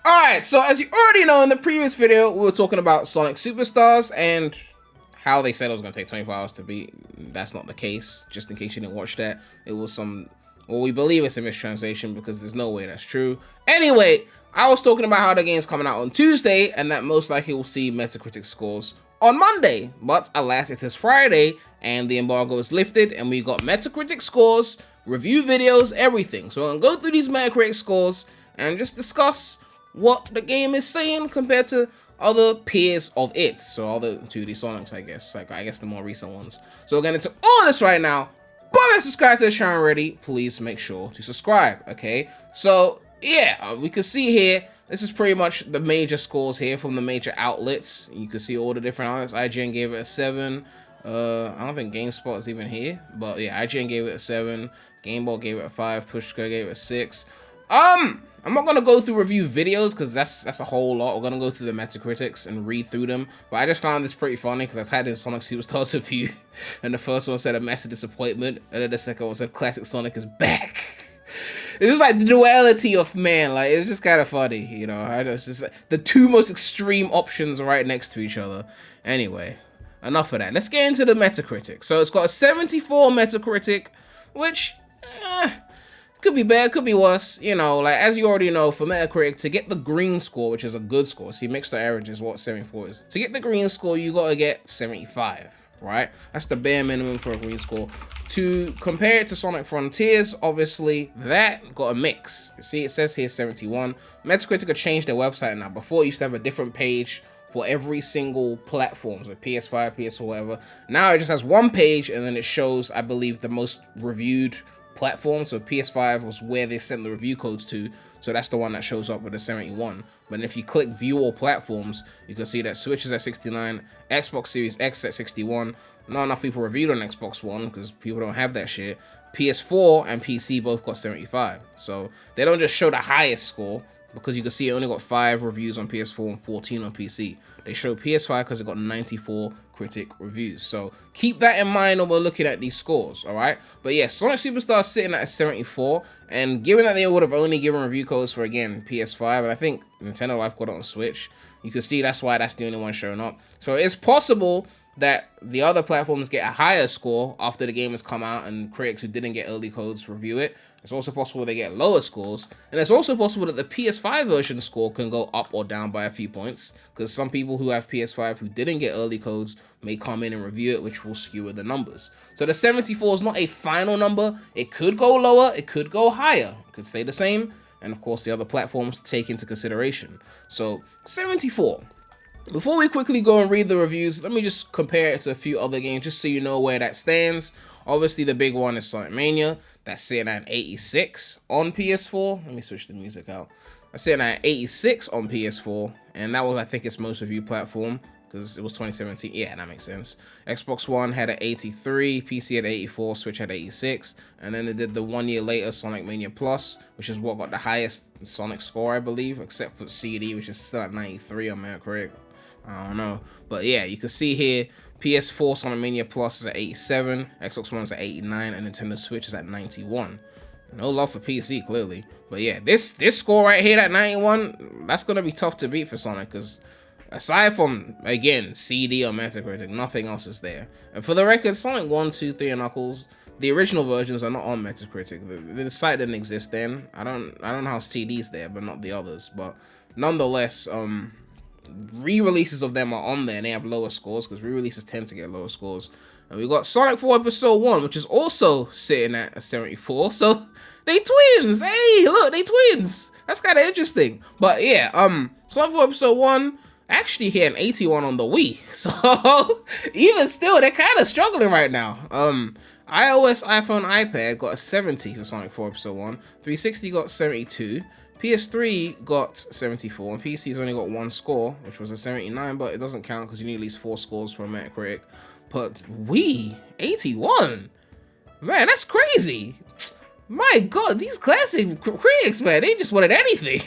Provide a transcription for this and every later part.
Alright, so as you already know, in the previous video, we were talking about Sonic Superstars and how they said it was going to take 24 hours to beat. That's not the case, just in case you didn't watch that. It was well, we believe it's a mistranslation because there's no way that's true. Anyway, I was talking about how the game's coming out on Tuesday and that most likely we'll see Metacritic scores on Monday. But alas, it is Friday and the embargo is lifted and we got Metacritic scores, review videos, everything. So we're going to go through these Metacritic scores and just discuss what the game is saying compared to other peers of it. So other 2D Sonics, I guess. I guess the more recent ones. So we're getting into all this right now. But if you subscribe to the channel already, please make sure to subscribe, okay? So, yeah, we can see here, this is pretty much the major scores here from the major outlets. You can see all the different outlets. IGN gave it a 7. I don't think GameSpot is even here. But yeah, IGN gave it a 7. GameBall gave it a 5. Pushka gave it a 6. I'm not going to go through review videos because that's a whole lot. We're going to go through the Metacritics and read through them. But I just found this pretty funny because I've had this Sonic Superstars review. And the first one said a massive disappointment. And then the second one said classic Sonic is back. It's just like the duality of man. Like, it's just kind of funny, you know. It's just the two most extreme options right next to each other. Anyway, enough of that. Let's get into the Metacritic. So it's got a 74 Metacritic, which... could be bad, could be worse, you know, like, as you already know, for Metacritic, to get the green score, which is a good score, see, mixed average is what 74 is. To get the green score, you gotta get 75, right? That's the bare minimum for a green score. To compare it to Sonic Frontiers, obviously, that got a mix. See, it says here 71. Metacritic have changed their website now. Before, it used to have a different page for every single platform, so PS5, PS4, whatever. Now, it just has one page, and then it shows, I believe, the most reviewed platform. So PS5 was where they sent the review codes to, so that's the one that shows up with the 71. But if you click view all platforms, you can see that Switch is at 69, Xbox Series X at 61. Not enough people reviewed on Xbox One because people don't have that shit. PS4 and PC both got 75, so they don't just show the highest score, because you can see it only got 5 reviews on PS4 and 14 on PC. They show PS5 because it got 94 critic reviews. So keep that in mind when we're looking at these scores, alright? But yeah, Sonic Superstars sitting at a 74, and given that they would have only given review codes for, again, PS5, and I think Nintendo Life got it on Switch, you can see that's why that's the only one showing up. So it's possible that the other platforms get a higher score after the game has come out and critics who didn't get early codes review it. It's also possible they get lower scores, and it's also possible that the PS5 version score can go up or down by a few points, because some people who have PS5 who didn't get early codes may come in and review it, which will skew the numbers. So the 74 is not a final number. It could go lower, it could go higher, it could stay the same, and of course the other platforms to take into consideration. So 74. Before we quickly go and read the reviews, let me just compare it to a few other games just so you know where that stands. Obviously, the big one is Sonic Mania. That's sitting at 86 on PS4. Let me switch the music out. That's sitting at 86 on PS4, and that was, I think, its most reviewed platform because it was 2017. Yeah, that makes sense. Xbox One had an 83, PC had 84, Switch had 86, and then they did the 1 year later Sonic Mania Plus, which is what got the highest Sonic score, I believe, except for CD, which is still at 93 on Metacritic. I don't know, but yeah, you can see here PS4 Sonic Mania Plus is at 87, Xbox One is at 89, and Nintendo Switch is at 91. No love for PC, clearly, but yeah, this score right here at 91, that's gonna be tough to beat for Sonic, because aside from, again, CD or Metacritic, nothing else is there. And for the record, Sonic 1, 2, 3, and Knuckles, the original versions are not on Metacritic. The site didn't exist then. I don't know how CD's there, but not the others. But nonetheless, re-releases of them are on there and they have lower scores because re-releases tend to get lower scores. And we got Sonic 4 Episode 1, which is also sitting at a 74. So they twins. Hey, look, they twins. That's kind of interesting. But yeah, Sonic 4 Episode 1 actually hit an 81 on the Wii. So even still, they're kind of struggling right now. iOS, iPhone, iPad got a 70 for Sonic 4 Episode 1. 360 got 72. PS3 got 74, and PC's only got 1 score, which was a 79, but it doesn't count because you need at least 4 scores for a Metacritic. But Wii, 81? Man, that's crazy. My god, these classic critics, man, they just wanted anything.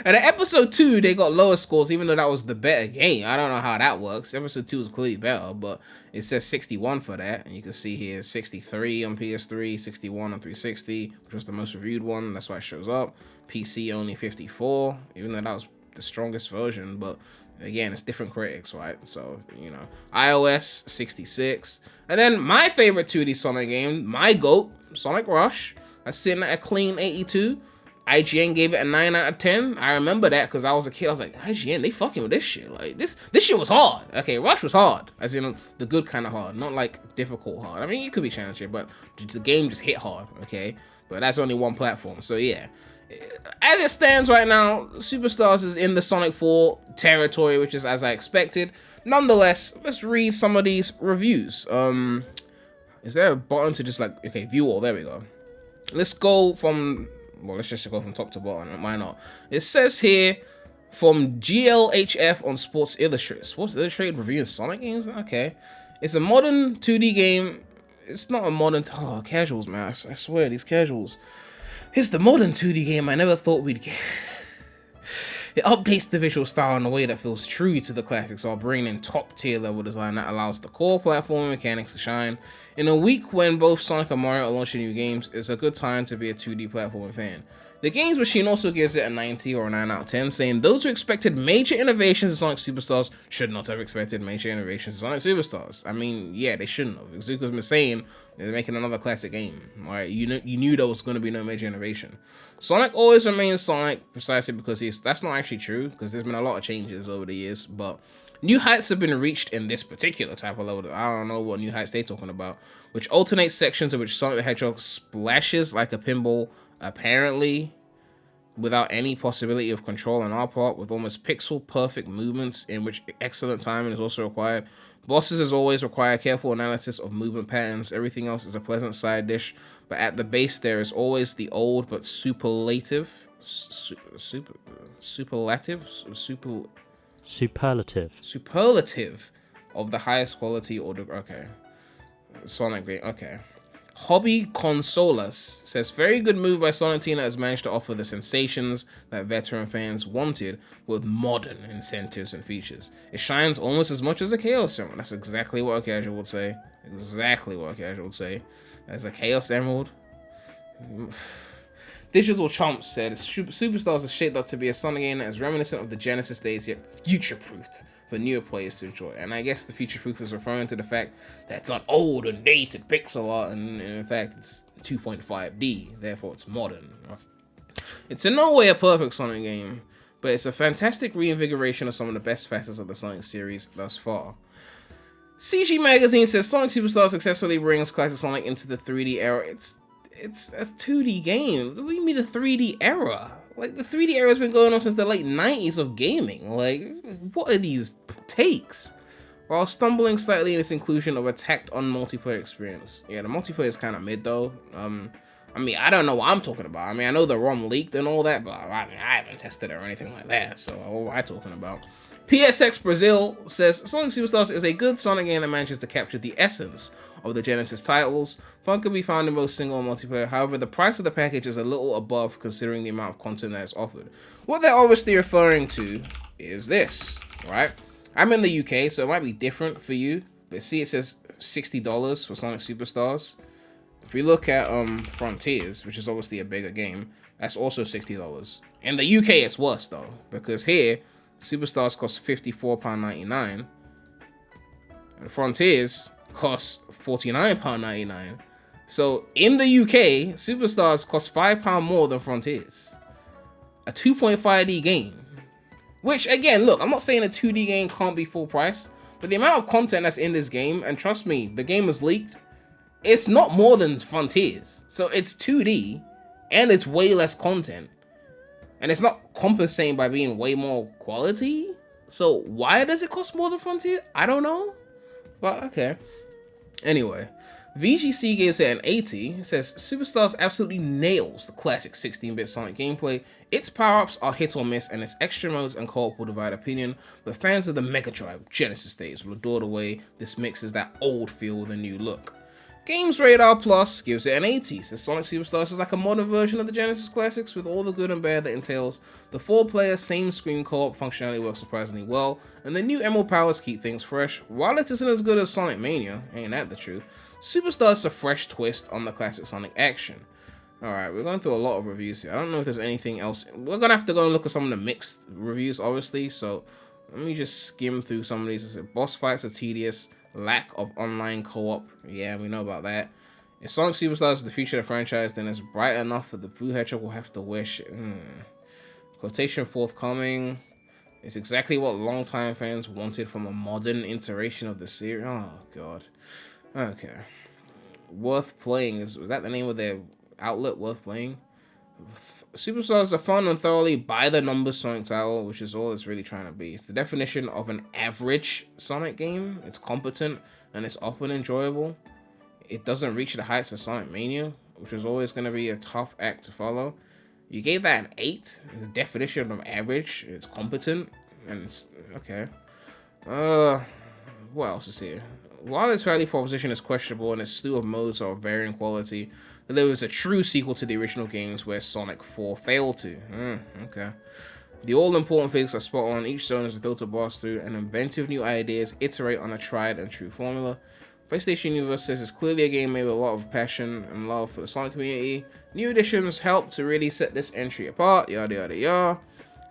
And at Episode 2, they got lower scores, even though that was the better game. I don't know how that works. Episode 2 is clearly better, but it says 61 for that. And you can see here 63 on PS3, 61 on 360, which was the most reviewed one. That's why it shows up. PC only 54, even though that was the strongest version, but again, it's different critics, right? So, you know, iOS 66. And then my favorite 2D Sonic game, my GOAT, Sonic Rush, that's sitting at a clean 82. IGN gave it a 9 out of 10. I remember that because I was a kid. I was like, IGN, they fucking with this shit. Like, this shit was hard. Okay, Rush was hard. As in, the good kind of hard. Not, like, difficult hard. I mean, it could be challenging, but the game just hit hard, okay? But that's only one platform, so yeah. As it stands right now, Superstars is in the Sonic 4 territory, which is as I expected. Nonetheless, let's read some of these reviews. Is there a button to just like, okay, view all? There we go. Let's go from, well, let's just go from top to bottom. Why not? It says here from GLHF on Sports Illustrated. Sports Illustrated reviewing Sonic games? Okay. It's a modern 2D game. It's not a modern, oh, casuals, man. I swear, these casuals. It's the modern 2D game I never thought we'd get. It updates the visual style in a way that feels true to the classics while bringing in top tier level design that allows the core platforming mechanics to shine. In a week when both Sonic and Mario are launching new games, it's a good time to be a 2D platforming fan. The Games Machine also gives it a 90 or a 9 out of 10, saying those who expected major innovations in Sonic Superstars should not have expected major innovations in Sonic Superstars. I mean, yeah, they shouldn't have. Zuka's been saying they're making another classic game. Right? You knew there was going to be no major innovation. Sonic always remains Sonic precisely because that's not actually true, because there's been a lot of changes over the years, but new heights have been reached in this particular type of level. I don't know what new heights they're talking about, which alternates sections in which Sonic the Hedgehog splashes like a pinball, apparently without any possibility of control on our part, with almost pixel perfect movements in which excellent timing is also required. Bosses as always require careful analysis of movement patterns. Everything else is a pleasant side dish, but at the base there is always the old but superlative of the highest quality order. Okay, Sonic game. Okay. Hobby Consolas says, very good move by Sonic Team that has managed to offer the sensations that veteran fans wanted with modern incentives and features. It shines almost as much as a Chaos Emerald. That's exactly what a casual would say. Exactly what a casual would say. As a Chaos Emerald. Digital Chomp said, Superstars is shaped up to be a Sonic game that is reminiscent of the Genesis days, yet future-proofed for newer players to enjoy. And I guess the future-proof is referring to the fact that it's not old and dated pixel art, and in fact it's 2.5D, therefore it's modern. It's in no way a perfect Sonic game, but it's a fantastic reinvigoration of some of the best facets of the Sonic series thus far. CG Magazine says Sonic Superstars successfully brings classic Sonic into the 3D era. It's a 2D game. What do you mean the 3D era? Like, the 3D era has been going on since the late 90s of gaming. Like, what are these takes? While stumbling slightly in its inclusion of a tacked on multiplayer experience. Yeah, the multiplayer is kind of mid, though. I mean, I don't know what I'm talking about. I mean, I know the ROM leaked and all that, but I mean, I haven't tested it or anything like that, so what am I talking about? PSX Brazil says, Sonic Superstars is a good Sonic game that manages to capture the essence of the Genesis titles. Fun can be found in both single and multiplayer. However, the price of the package is a little above considering the amount of content that is offered. What they're obviously referring to is this, right? I'm in the UK, so it might be different for you. But see, it says $60 for Sonic Superstars. If we look at Frontiers, which is obviously a bigger game, that's also $60. In the UK, it's worse though, because here, Superstars costs £54.99, and Frontiers costs £49.99. So in the UK, Superstars costs £5 more than Frontiers. A 2.5D game. Which, again, look, I'm not saying a 2D game can't be full price, but the amount of content that's in this game, and trust me, the game was leaked, it's not more than Frontiers. So it's 2D, and it's way less content. And it's not compensating by being way more quality. So why does it cost more than Frontier? I don't know. But okay. Anyway, VGC gives it an 80. It says, Superstars absolutely nails the classic 16-bit Sonic gameplay. Its power-ups are hit or miss, and its extra modes and co-op will divide opinion. But fans of the Mega Drive Genesis days will adore the way this mixes that old feel with a new look. Games Radar Plus gives it an 80, says Sonic Superstars is like a modern version of the Genesis classics with all the good and bad that entails. The 4-player same screen co-op functionality works surprisingly well, and the new Emerald powers keep things fresh. While it isn't as good as Sonic Mania, ain't that the truth, Superstars is a fresh twist on the classic Sonic action. Alright, we're going through a lot of reviews here. I don't know if there's anything else. We're gonna have to go and look at some of the mixed reviews, obviously. So let me just skim through some of these. Boss fights are tedious. Lack of online co-op. Yeah, we know about that. If Sonic Superstars is the future of the franchise, then it's bright enough that the Blue Hedgehog will have to wish. Quotation forthcoming. It's exactly what longtime fans wanted from a modern iteration of the series. Oh, God. Okay. Worth playing. Was that the name of their outlet? Worth playing? Superstars are fun and thoroughly by-the-numbers Sonic title, which is all it's really trying to be. It's the definition of an average Sonic game. It's competent, and it's often enjoyable. It doesn't reach the heights of Sonic Mania, which is always going to be a tough act to follow. You gave that an 8. It's the definition of average. It's competent, and it's... okay. What else is here? While its value proposition is questionable and its slew of modes are of varying quality, there was a true sequel to the original games where Sonic 4 failed to. Okay. The all-important physics are spot on. Each zone is a thrill to blast through, and inventive new ideas iterate on a tried and true formula. PlayStation Universe says it's clearly a game made with a lot of passion and love for the Sonic community. New additions help to really set this entry apart. Yada yada yada.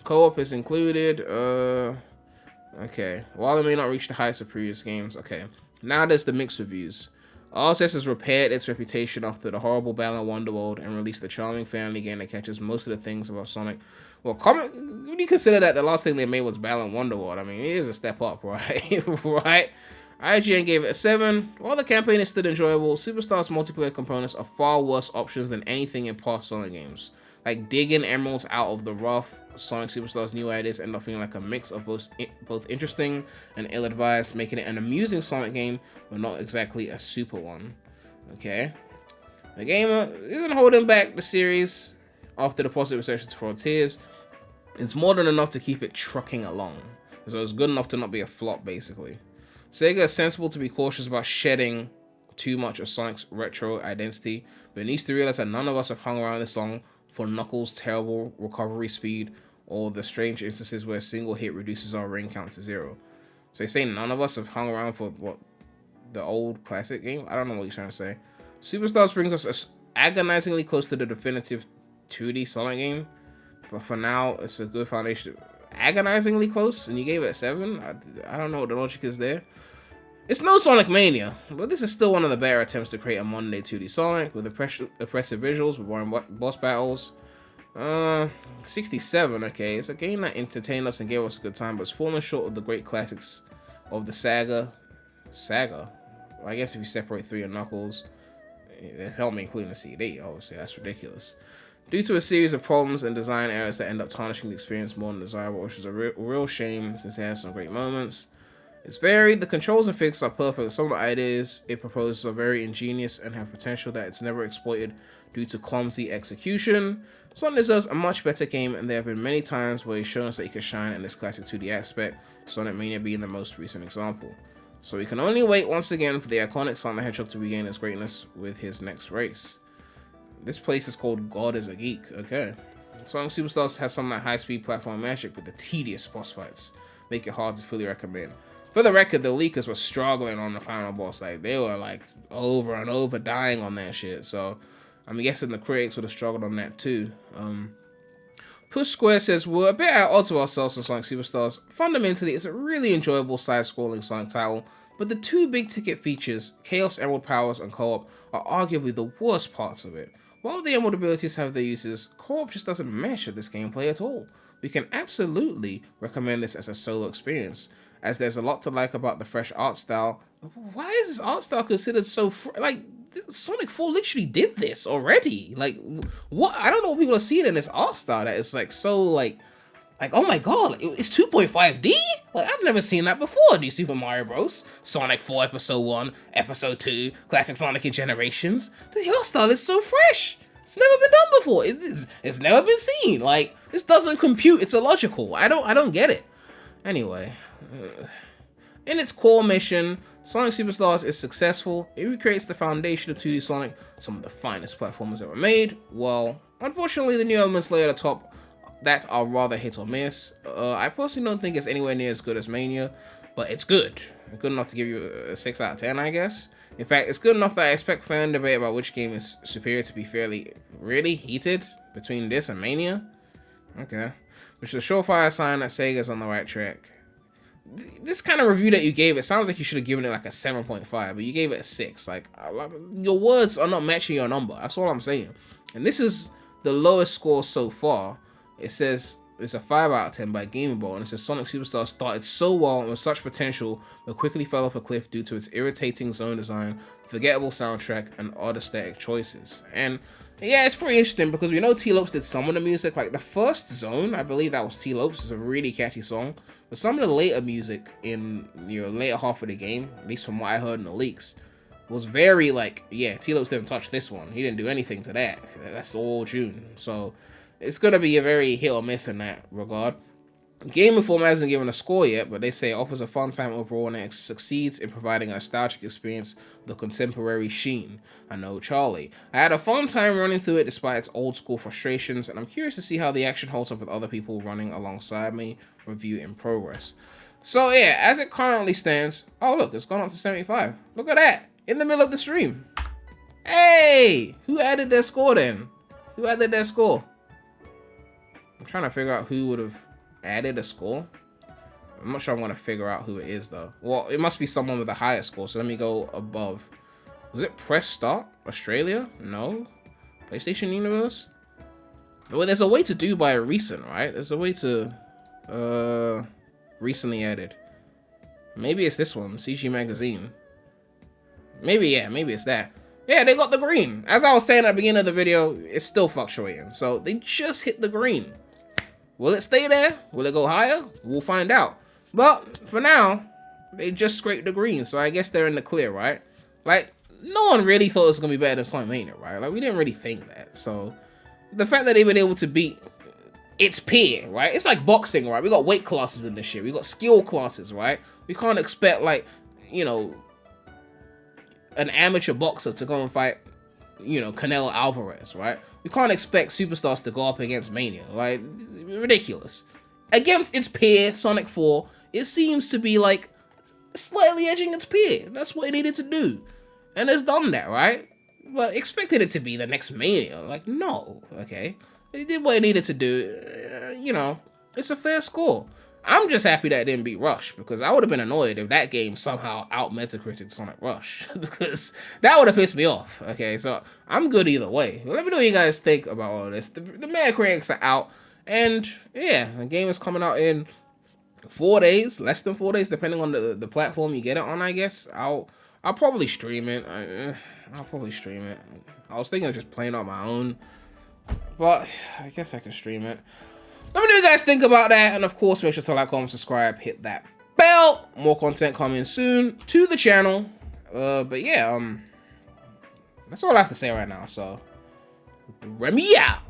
Co-op is included. Okay. While it may not reach the heights of previous games, okay. Now there's the mixed reviews. RSS has repaired its reputation after the horrible Balan Wonderworld and released a charming family game that catches most of the things about Sonic. Well, when you consider that the last thing they made was Balan Wonderworld, I mean, it is a step up, right? Right? IGN gave it a 7. While the campaign is still enjoyable, Superstars multiplayer components are far worse options than anything in past Sonic games. Like digging emeralds out of the rough, Sonic Superstars' new ideas end up feeling like a mix of both interesting and ill-advised, making it an amusing Sonic game, but not exactly a super one. Okay. The game isn't holding back the series after the positive reception to Frontiers. It's more than enough to keep it trucking along. So it's good enough to not be a flop, basically. Sega is sensible to be cautious about shedding too much of Sonic's retro identity, but it needs to realize that none of us have hung around this long for Knuckles' terrible recovery speed or the strange instances where a single hit reduces our ring count to 0. So they say none of us have hung around for what, the old classic game? I don't know what you're trying to say. Superstars brings us agonizingly close to the definitive 2D Sonic game, but for now it's a good foundation. Agonizingly close, and you gave it a 7? I don't know what the logic is there. It's no Sonic Mania, but this is still one of the better attempts to create a modern-day 2D Sonic with impressive visuals, with boring boss battles. 67, okay. It's a game that entertained us and gave us a good time, but it's fallen short of the great classics of the saga. Well, I guess if you separate 3 and Knuckles, it helped me including the CD, obviously. That's ridiculous. Due to a series of problems and design errors that end up tarnishing the experience more than desirable, which is a real shame since it has some great moments. It's varied, the controls and physics are perfect, some of the ideas it proposes are very ingenious and have potential that it's never exploited due to clumsy execution. Sonic deserves a much better game, and there have been many times where he's shown us that he can shine in this classic 2D aspect, Sonic Mania being the most recent example. So we can only wait once again for the iconic Sonic the Hedgehog to regain his greatness with his next race. This place is called God is a Geek, okay. Sonic Superstars has some of that high-speed platform magic, but the tedious boss fights make it hard to fully recommend. For the record, the leakers were struggling on the final boss. Like, they were, like, over and over dying on that shit. So, I'm guessing the critics would have struggled on that, too. Push Square says, we're a bit at odds with ourselves in Sonic Superstars. Fundamentally, it's a really enjoyable side-scrolling Sonic title, but the 2 big-ticket features, Chaos Emerald Powers and Co-op, are arguably the worst parts of it. While the Emerald abilities have their uses, Co-op just doesn't mesh with this gameplay at all. We can absolutely recommend this as a solo experience, as there's a lot to like about the fresh art style. Why is this art style considered so like, Sonic 4 literally did this already. Like, what? I don't know what people are seeing in this art style that is like so like oh my god, it's 2.5D? Like, I've never seen that before. New Super Mario Bros. Sonic 4 Episode 1, Episode 2, Classic Sonic in Generations. The art style is so fresh. It's never been done before. It's never been seen. Like, this doesn't compute. It's illogical. I don't get it. Anyway, in its core mission, Sonic Superstars is successful. It recreates the foundation of 2D Sonic, some of the finest platformers ever made. Well, unfortunately, the new elements laid at the top that are rather hit or miss. I personally don't think it's anywhere near as good as Mania, but it's good. Good enough to give you a 6 out of 10, I guess. In fact, it's good enough that I expect fan debate about which game is superior to be really heated between this and Mania. Okay. Which is a surefire sign that Sega's on the right track. This kind of review that you gave, it sounds like you should have given it like a 7.5, but you gave it a 6. Like, your words are not matching your number. That's all I'm saying. And this is the lowest score so far. It says it's a 5 out of 10 by Gameable, and it says Sonic Superstars started so well and with such potential, but quickly fell off a cliff due to its irritating zone design, forgettable soundtrack, and odd aesthetic choices. And yeah, it's pretty interesting because we know T-Lopes did some of the music. Like the first zone, I believe that was T-Lopes. It's a really catchy song. But some of the later music in later half of the game, at least from what I heard in the leaks, was very like, yeah, T-Lopes didn't touch this one. He didn't do anything to that. That's all June. So it's gonna be a very hit or miss in that regard. Game Informer hasn't given a score yet, but they say it offers a fun time overall and it succeeds in providing a nostalgic experience with a contemporary sheen. I know Charlie. I had a fun time running through it despite its old school frustrations, and I'm curious to see how the action holds up with other people running alongside me. Review in progress. So yeah, as it currently stands, oh look, it's gone up to 75. Look at that, in the middle of the stream. Hey, who added their score then? Who added their score? I'm trying to figure out who would have added a score. I'm not sure I'm going to figure out who it is though. Well, it must be someone with a higher score, so let me go above. Was it Press Start Australia? No. PlayStation Universe? Well, there's a way to do by recent, right? There's a way to recently added. Maybe it's this one, CG Magazine. Maybe, yeah, maybe it's that. Yeah, they got the green. As I was saying at the beginning of the video, it's still fluctuating. So they just hit the green. Will it stay there? Will it go higher? We'll find out. But for now, they just scraped the green. So I guess they're in the clear, right? Like, no one really thought it was going to be better than Sonic Mania, right? Like, we didn't really think that. So the fact that they've been able to beat its peer, right? It's like boxing, right? We got weight classes in this shit. We got skill classes, right? We can't expect, like, you know, an amateur boxer to go and fight, you know, Canelo Alvarez, right? We can't expect Superstars to go up against Mania. Like, ridiculous. Against its peer, Sonic 4, it seems to be, like, slightly edging its peer. That's what it needed to do. And it's done that, right? But expected it to be the next Mania. Like, no, okay? It did what it needed to do. You know, it's a fair score. I'm just happy that it didn't beat Rush, because I would have been annoyed if that game somehow out Metacritic Sonic Rush, because that would have pissed me off. Okay, so I'm good either way. Let me know what you guys think about all of this. The Metacritics are out, and yeah, the game is coming out in 4 days, less than 4 days, depending on the platform you get it on. I guess I'll probably stream it. I'll probably stream it. I was thinking of just playing on my own, but I guess I can stream it. Let me know what you guys think about that, and of course, make sure to like, comment, subscribe, hit that bell. More content coming soon to the channel. But yeah, that's all I have to say right now. So, Remy out.